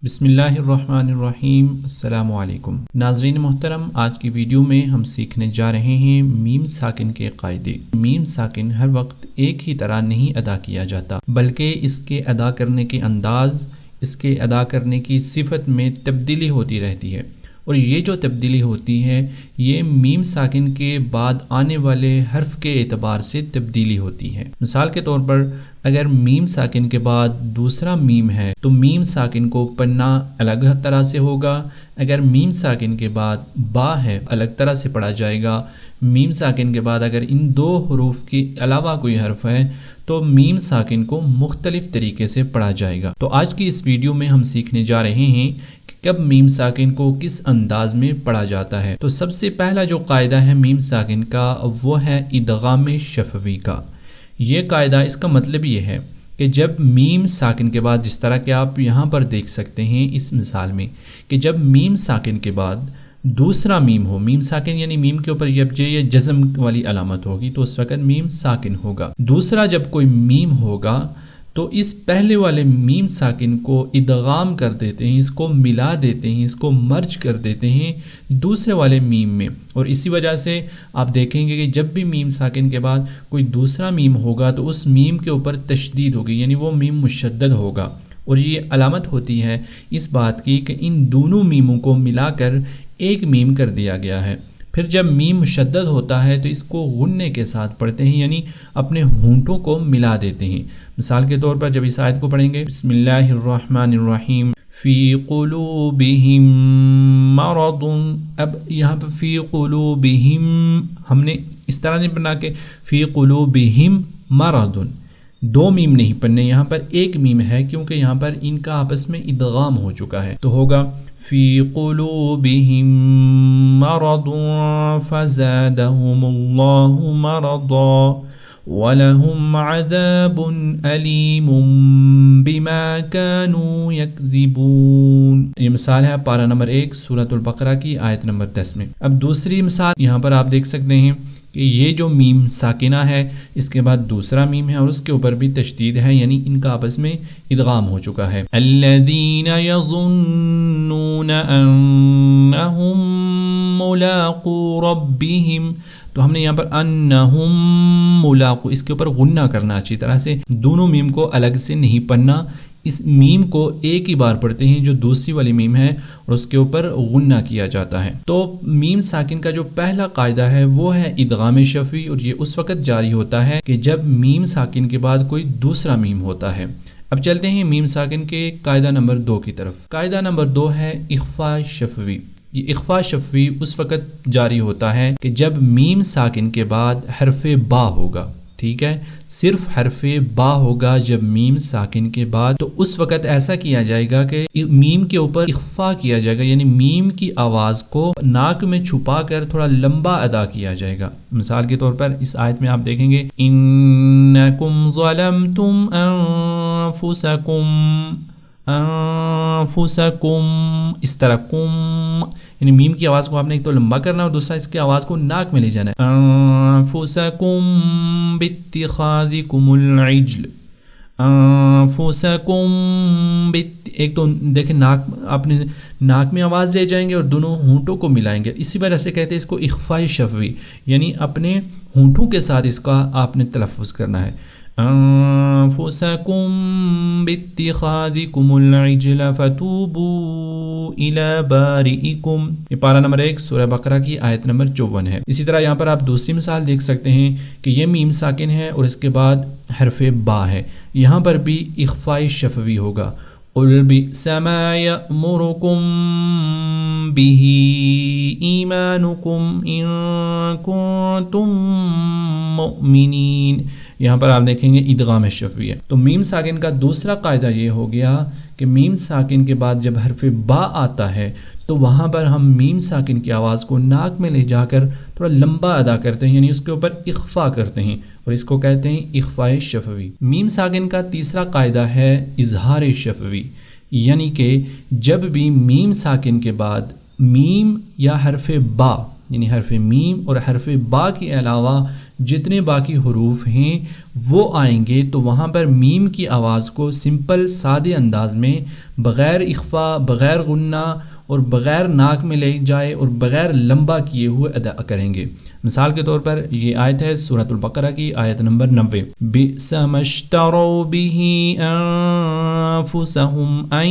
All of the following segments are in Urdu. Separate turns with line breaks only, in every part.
بسم اللہ الرحمن الرحیم۔ السلام علیکم ناظرین محترم، آج کی ویڈیو میں ہم سیکھنے جا رہے ہیں میم ساکن کے قاعدے۔ میم ساکن ہر وقت ایک ہی طرح نہیں ادا کیا جاتا، بلکہ اس کے ادا کرنے کے انداز، اس کے ادا کرنے کی صفت میں تبدیلی ہوتی رہتی ہے، اور یہ جو تبدیلی ہوتی ہے یہ میم ساکن کے بعد آنے والے حرف کے اعتبار سے تبدیلی ہوتی ہے۔ مثال کے طور پر اگر میم ساکن کے بعد دوسرا میم ہے تو میم ساکن کو پڑھنا الگ طرح سے ہوگا۔ اگر میم ساکن کے بعد با ہے الگ طرح سے پڑھا جائے گا۔ میم ساکن کے بعد اگر ان دو حروف کے علاوہ کوئی حرف ہے تو میم ساکن کو مختلف طریقے سے پڑھا جائے گا۔ تو آج کی اس ویڈیو میں ہم سیکھنے جا رہے ہیں کہ کب میم ساکن کو کس انداز میں پڑھا جاتا ہے۔ تو سب سے پہلا جو قاعدہ ہے میم ساکن کا وہ ہے ادغام شفوی کا۔ یہ قاعدہ، اس کا مطلب یہ ہے کہ جب میم ساکن کے بعد، جس طرح کہ آپ یہاں پر دیکھ سکتے ہیں اس مثال میں، کہ جب میم ساکن کے بعد دوسرا میم ہو، میم ساکن یعنی میم کے اوپر یہ جزم والی علامت ہوگی تو اس وقت میم ساکن ہوگا۔ دوسرا جب کوئی میم ہوگا تو اس پہلے والے میم ساکن کو ادغام کر دیتے ہیں، اس کو ملا دیتے ہیں، اس کو مرج کر دیتے ہیں دوسرے والے میم میں، اور اسی وجہ سے آپ دیکھیں گے کہ جب بھی میم ساکن کے بعد کوئی دوسرا میم ہوگا تو اس میم کے اوپر تشدید ہوگی، یعنی وہ میم مشدد ہوگا، اور یہ علامت ہوتی ہے اس بات کی کہ ان دونوں میموں کو ملا کر ایک میم کر دیا گیا ہے۔ پھر جب میم مشدد ہوتا ہے تو اس کو غنّے کے ساتھ پڑھتے ہیں، یعنی اپنے ہونٹوں کو ملا دیتے ہیں۔ مثال کے طور پر جب اس آیت کو پڑھیں گے، بسم اللہ الرحمن الرحیم، فی قلوبہم مرض، اب یہاں پہ فی قلوبہم ہم نے اس طرح نہیں پڑھنا کہ فی قلوبہم مرض، دو میم نہیں پڑھنے، یہاں پر ایک میم ہے کیونکہ یہاں پر ان کا آپس میں ادغام ہو چکا ہے، تو ہوگا فی قلوبہم مرض فزادہم اللہ مرضا وَلَهُمْ عَذَابٌ أَلِيمٌ بِمَا كَانُوا يَكْذِبُونَ۔ یہ مثال ہے پارہ نمبر 1 سورۃ البقرہ کی آیت نمبر 10 میں۔ اب دوسری مثال یہاں پر آپ دیکھ سکتے ہیں کہ یہ جو میم ساکنہ ہے اس کے بعد دوسرا میم ہے اور اس کے اوپر بھی تشدید ہے، یعنی ان کا آپس میں ادغام ہو چکا ہے۔ الَّذِينَ يَظُنُّونَ أَنَّهُم مُّلَاقُو رَبِّهِمْ، تو ہم نے یہاں پر انہم ملاقو، اس کے اوپر غنہ کرنا اچھی طرح سے، دونوں میم کو الگ سے نہیں پڑھنا، اس میم کو ایک ہی بار پڑھتے ہیں جو دوسری والی میم ہے اور اس کے اوپر غنہ کیا جاتا ہے۔ تو میم ساکن کا جو پہلا قاعدہ ہے وہ ہے ادغام شفوی، اور یہ اس وقت جاری ہوتا ہے کہ جب میم ساکن کے بعد کوئی دوسرا میم ہوتا ہے۔ اب چلتے ہیں میم ساکن کے قاعدہ نمبر 2 کی طرف۔ قاعدہ نمبر 2 ہے اخفاء شفوی۔ یہ اخفاء شفوی اس وقت جاری ہوتا ہے کہ جب میم ساکن کے بعد حرف با ہوگا، ٹھیک ہے، صرف حرف با ہوگا جب میم ساکن کے بعد، تو اس وقت ایسا کیا جائے گا کہ میم کے اوپر اخفاء کیا جائے گا، یعنی میم کی آواز کو ناک میں چھپا کر تھوڑا لمبا ادا کیا جائے گا۔ مثال کے طور پر اس آیت میں آپ دیکھیں گے انکم ظلمتم انفسکم، اس طرح کم، یعنی میم کی آواز کو آپ نے ایک تو لمبا کرنا اور دوسرا اس کی آواز کو ناک میں لے جانا ہے۔ انفسکم باتخاذکم العجل، انفسکم ایک تو دیکھیں ناک، آپ نے ناک میں آواز لے جائیں گے اور دونوں ہونٹوں کو ملائیں گے، اسی وجہ سے کہتے ہیں اس کو اخفاء شفوی، یعنی اپنے ہونٹوں کے ساتھ اس کا آپ نے تلفظ کرنا ہے۔ انفسکم باتخاذکم العجل فتوبوا الی بارئکم، یہ پارہ نمبر 1 سورہ بقرہ کی آیت نمبر 54 ہے۔ اسی طرح یہاں پر آپ دوسری مثال دیکھ سکتے ہیں کہ یہ میم ساکن ہے اور اس کے بعد حرف با ہے، یہاں پر بھی اخفاء شفوی ہوگا۔ قُلْ بِئْسَ مَا يَأْمُرُكُم بِهِ إِيمَانُكُمْ إِن كُنتُم مُؤْمِنِينَ، یہاں پر آپ دیکھیں گے ادغام شفوی ہے۔ تو میم ساکن کا دوسرا قاعدہ یہ ہو گیا کہ میم ساکن کے بعد جب حرف با آتا ہے تو وہاں پر ہم میم ساکن کی آواز کو ناک میں لے جا کر تھوڑا لمبا ادا کرتے ہیں، یعنی اس کے اوپر اخفاء کرتے ہیں، اور اس کو کہتے ہیں اخفاء شفوی۔ میم ساکن کا تیسرا قاعدہ ہے اظہار شفوی، یعنی کہ جب بھی میم ساکن کے بعد میم یا حرف با، یعنی حرف میم اور حرف با کے علاوہ جتنے باقی حروف ہیں وہ آئیں گے تو وہاں پر میم کی آواز کو سمپل سادے انداز میں بغیر اخفا، بغیر غنہ اور بغیر ناک میں لے جائے اور بغیر لمبا کیے ہوئے ادا کریں گے۔ مثال کے طور پر یہ آیت ہے سورۃ البقرہ کی آیت نمبر 90، بئس ما اشتروا به انفسهم ان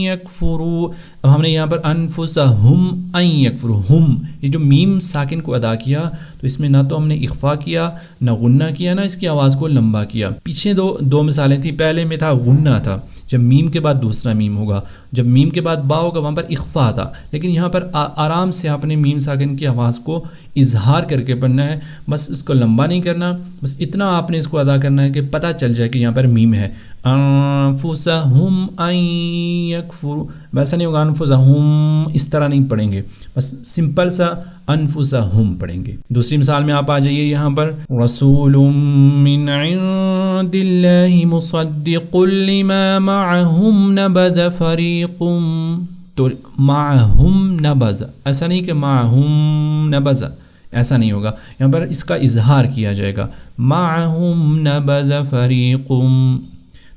یکفروا۔ اب ہم نے یہاں پر انفسهم ان یکفروا، ہم، یہ جو میم ساکن کو ادا کیا تو اس میں نہ تو ہم نے اخفا کیا، نہ غنہ کیا، نہ اس کی آواز کو لمبا کیا۔ پیچھے دو مثالیں تھیں، پہلے میں تھا غنہ تھا، جب میم کے بعد دوسرا میم ہوگا، جب میم کے بعد با ہوگا وہاں پر اخفا تھا، لیکن یہاں پر آرام سے آپ نے میم ساکن کی آواز کو اظہار کر کے پڑھنا ہے، بس اس کو لمبا نہیں کرنا، بس اتنا آپ نے اس کو ادا کرنا ہے کہ پتہ چل جائے کہ یہاں پر میم ہے۔ انفسہم ان یکفروا، ویسا نہیں ہوگا انفسہم، اس طرح نہیں پڑھیں گے، بس سمپل سا انفسہم پڑھیں گے۔ دوسری مثال میں آپ آ جائیے یہاں پر، رسول من عند اللہ مصدق لما معہم نبذ فریق، تو معہم نبذ، ایسا نہیں کہ معہم نبذ، ایسا نہیں ہوگا، یہاں پر اس کا اظہار کیا جائے گا، معہم نبذ فریق۔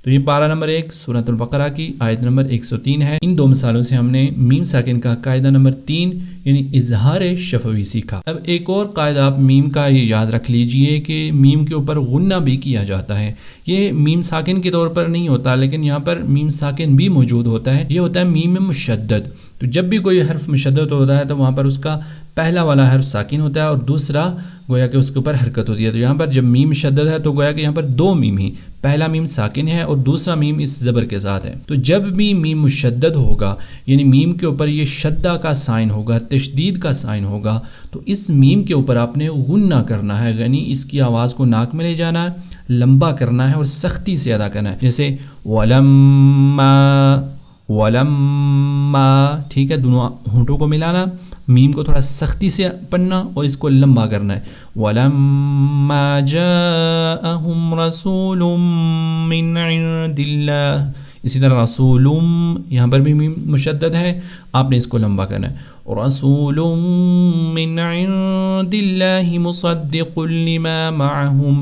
تو یہ پارہ نمبر 1 سورۃ البقرہ کی آیت نمبر 103 ہے۔ ان دو مثالوں سے ہم نے میم ساکن کا قاعدہ نمبر 3 یعنی اظہار شفوی سیکھا۔ اب ایک اور قاعدہ آپ میم کا یہ یاد رکھ لیجئے کہ میم کے اوپر غنہ بھی کیا جاتا ہے۔ یہ میم ساکن کے طور پر نہیں ہوتا، لیکن یہاں پر میم ساکن بھی موجود ہوتا ہے، یہ ہوتا ہے میم مشدد۔ تو جب بھی کوئی حرف مشدد ہوتا ہے تو وہاں پر اس کا پہلا والا حرف ساکن ہوتا ہے اور دوسرا گویا کہ اس کے اوپر حرکت ہوتی ہے۔ تو یہاں پر جب میم مشدد ہے تو گویا کہ یہاں پر دو میم ہی، پہلا میم ساکن ہے اور دوسرا میم اس زبر کے ساتھ ہے۔ تو جب بھی میم مشدد ہوگا یعنی میم کے اوپر یہ شدہ کا سائن ہوگا، تشدید کا سائن ہوگا، تو اس میم کے اوپر آپ نے غنہ کرنا ہے، یعنی اس کی آواز کو ناک میں لے جانا ہے، لمبا کرنا ہے اور سختی سے ادا کرنا ہے، جیسے ولما، ولما، ٹھیک ہے، دونوں ہونٹوں کو ملانا، میم کو تھوڑا سختی سے پڑھنا اور اس کو لمبا کرنا ہے، وَلَمَّا جَاءَهُمْ رَسُولٌ مِّنْ عِنْدِ اللَّهِ۔ اسی طرح رسول، یہاں پر بھی میم مشدد ہے، آپ نے اس کو لمبا کرنا ہے، رَسُولٌ مِّنْ عِنْدِ اللَّهِ مُصَدِّقٌ لِمَا مَعَهُمْ۔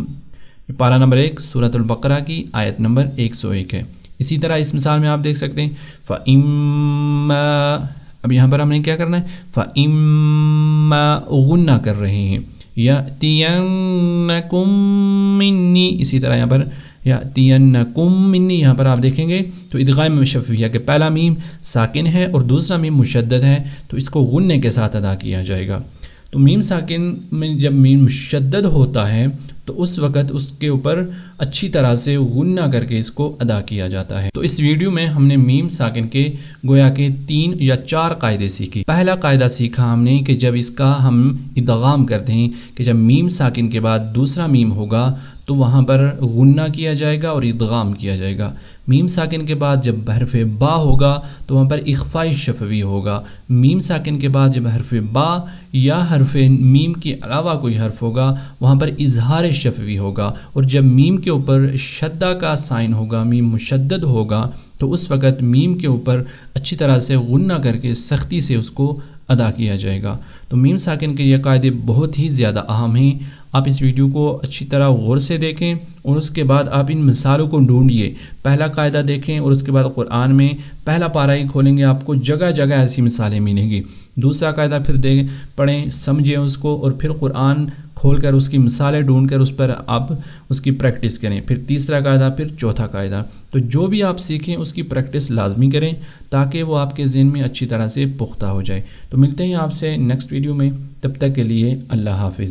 پارہ نمبر 1 سورۃ البقرہ کی آیت نمبر 101 ہے۔ اسی طرح اس مثال میں آپ دیکھ سکتے ہیں، فَإِمَّا، اب یہاں پر ہم نے کیا کرنا ہے، فَإِمَّا غنہ کر رہے ہیں، یَأْتِيَنَّكُم مِّنِّي، اسی طرح یہاں پر یَأْتِيَنَّكُم مِّنِّي، یہاں پر آپ دیکھیں گے تو ادغام شفویہ کہ پہلا میم ساکن ہے اور دوسرا میم مشدد ہے، تو اس کو غنہ کے ساتھ ادا کیا جائے گا۔ تو میم ساکن میں جب میم مشدد ہوتا ہے تو اس وقت اس کے اوپر اچھی طرح سے غنہ کر کے اس کو ادا کیا جاتا ہے۔ تو اس ویڈیو میں ہم نے میم ساکن کے گویا کے 3 یا 4 قاعدے سیکھے۔ پہلا قاعدہ سیکھا ہم نے کہ جب اس کا ہم ادغام کرتے ہیں کہ جب میم ساکن کے بعد دوسرا میم ہوگا تو وہاں پر غنہ کیا جائے گا اور ادغام کیا جائے گا۔ میم ساکن کے بعد جب حرف با ہوگا تو وہاں پر اخفاء شفوی ہوگا۔ میم ساکن کے بعد جب حرف با یا حرف میم کے علاوہ کوئی حرف ہوگا وہاں پر اظہار شفوی ہوگا، اور جب میم کے اوپر شدہ کا سائن ہوگا، میم مشدد ہوگا، تو اس وقت میم کے اوپر اچھی طرح سے غنہ کر کے سختی سے اس کو ادا کیا جائے گا۔ تو میم ساکن کے یہ قاعدے بہت ہی زیادہ اہم ہیں۔ آپ اس ویڈیو کو اچھی طرح غور سے دیکھیں اور اس کے بعد آپ ان مثالوں کو ڈھونڈیے۔ پہلا قاعدہ دیکھیں اور اس کے بعد قرآن میں پہلا پارہ ہی کھولیں گے، آپ کو جگہ جگہ ایسی مثالیں ملیں گی۔ دوسرا قاعدہ پھر پڑھیں، سمجھیں اس کو، اور پھر قرآن کھول کر اس کی مثالیں ڈھونڈ کر اس پر آپ اس کی پریکٹس کریں۔ پھر تیسرا قاعدہ، پھر چوتھا قاعدہ۔ تو جو بھی آپ سیکھیں اس کی پریکٹس لازمی کریں تاکہ وہ آپ کے ذہن میں اچھی طرح سے پختہ ہو جائے۔ تو ملتے ہیں آپ سے نیکسٹ ویڈیو میں، تب تک کے لیے اللہ حافظ۔